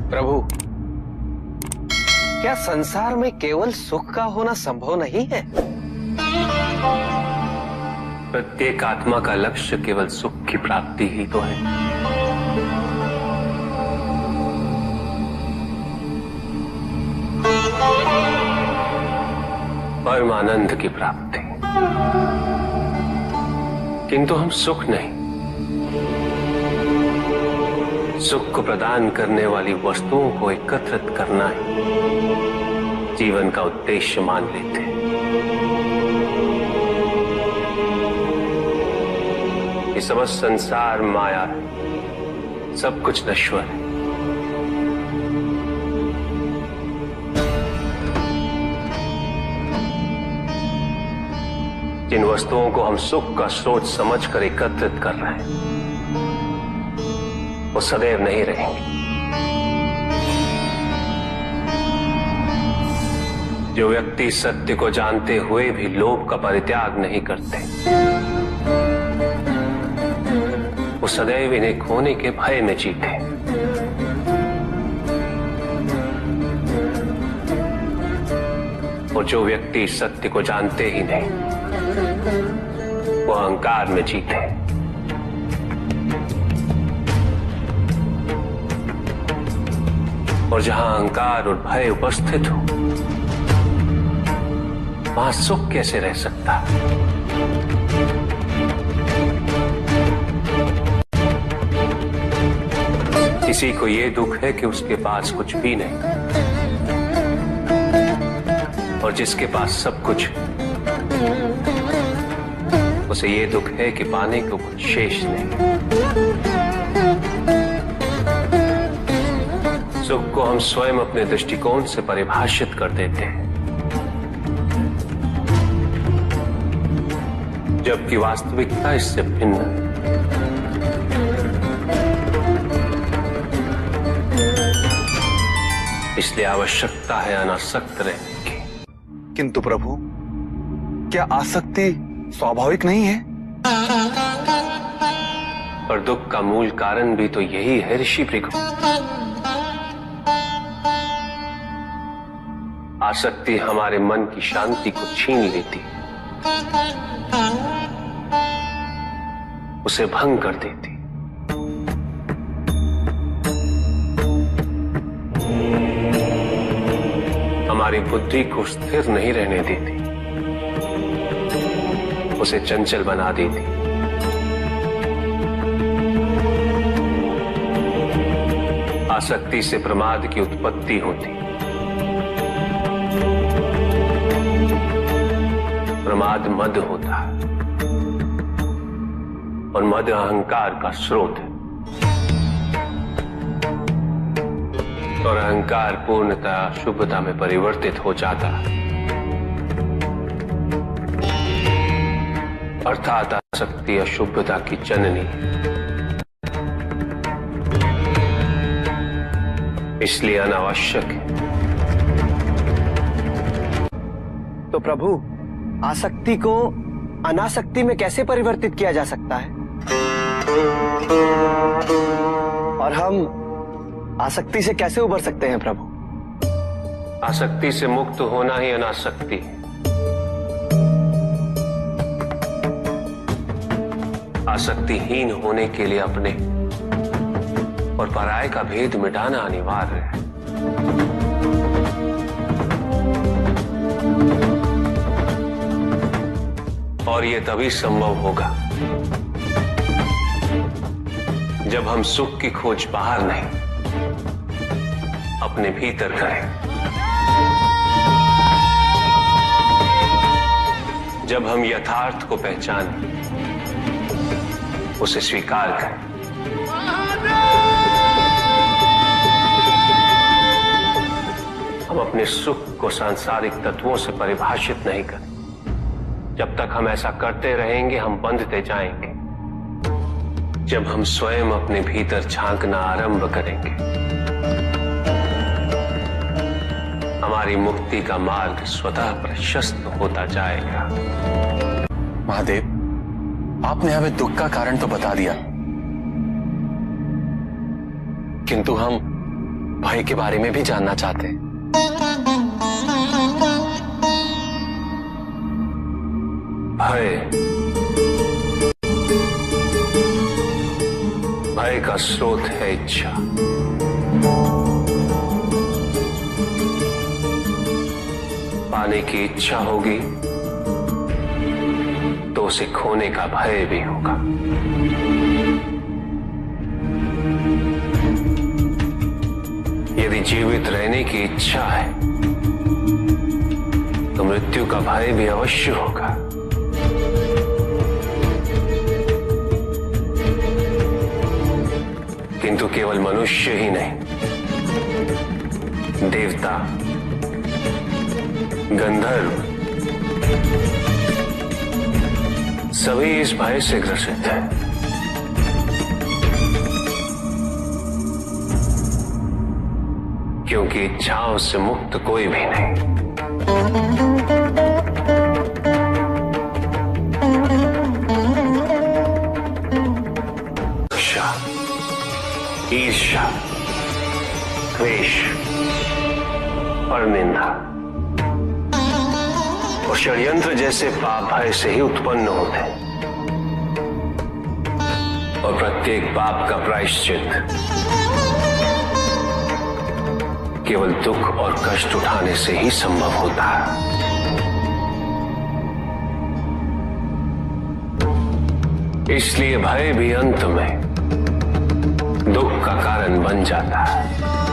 प्रभु, क्या संसार में केवल सुख का होना संभव नहीं है? प्रत्येक आत्मा का लक्ष्य केवल सुख की प्राप्ति ही तो है। परम आनंद की प्राप्ति। किंतु हम सुख नहीं, सुख को प्रदान करने वाली वस्तुओं को एकत्रित करना ही जीवन का उद्देश्य मान लेते हैं। ये समस्त संसार माया है, सब कुछ नश्वर है। जिन वस्तुओं को हम सुख का स्रोत समझकर एकत्रित कर रहे हैं, वो सदैव नहीं रहेंगे। जो व्यक्ति सत्य को जानते हुए भी लोभ का परित्याग नहीं करते, वो सदैव इन्हें खोने के भय में जीते। और जो व्यक्ति सत्य को जानते ही नहीं, वो अहंकार में जीते। और जहां अहंकार और भय उपस्थित हो, वहां सुख कैसे रह सकता? किसी को ये दुख है कि उसके पास कुछ भी नहीं, और जिसके पास सब कुछ, उसे ये दुख है कि पाने को कुछ शेष नहीं। सुख को हम स्वयं अपने दृष्टिकोण से परिभाषित कर देते हैं, जबकि वास्तविकता इससे भिन्न है। इसलिए आवश्यकता है अनासक्त रहने की। किंतु प्रभु, क्या आसक्ति स्वाभाविक नहीं है? और दुख का मूल कारण भी तो यही है ऋषि भृगु। आसक्ति हमारे मन की शांति को छीन लेती, उसे भंग कर देती। हमारी बुद्धि को स्थिर नहीं रहने देती, उसे चंचल बना देती। आसक्ति से प्रमाद की उत्पत्ति होती। प्रमाद मद होता है, और मद अहंकार का स्रोत है। और अहंकार पूर्णतः शुभता में परिवर्तित हो जाता है, अर्थात आसक्ति अशुभता की जननी। इसलिए अनावश्यक है। तो प्रभु, आसक्ति को अनासक्ति में कैसे परिवर्तित किया जा सकता है? और हम आसक्ति से कैसे उबर सकते हैं प्रभु? आसक्ति से मुक्त होना ही अनासक्ति है। आसक्तिहीन होने के लिए अपने और पराये का भेद मिटाना अनिवार्य है। और यह तभी संभव होगा जब हम सुख की खोज बाहर नहीं, अपने भीतर करें। जब हम यथार्थ को पहचानें, उसे स्वीकार करें। हम अपने सुख को सांसारिक तत्वों से परिभाषित नहीं करें। जब तक हम ऐसा करते रहेंगे, हम बंधते जाएंगे। जब हम स्वयं अपने भीतर झांकना आरंभ करेंगे, हमारी मुक्ति का मार्ग स्वतः प्रशस्त होता जाएगा। महादेव, आपने हमें दुख का कारण तो बता दिया, किंतु हम भय के बारे में भी जानना चाहते हैं। भय का स्रोत है इच्छा। पाने की इच्छा होगी तो उसे खोने का भय भी होगा। यदि जीवित रहने की इच्छा है तो मृत्यु का भय भी अवश्य होगा। किंतु केवल मनुष्य ही नहीं, देवता, गंधर्व सभी इस भय से ग्रसित हैं। क्योंकि इच्छाओं से मुक्त कोई भी नहीं। ईर्ष्या, द्वेष, परनिंदा और षड्यंत्र जैसे पाप भय से ही उत्पन्न होते हैं। और प्रत्येक पाप का प्रायश्चित केवल दुख और कष्ट उठाने से ही संभव होता है। इसलिए भय भी अंत में दुख का कारण बन जाता है।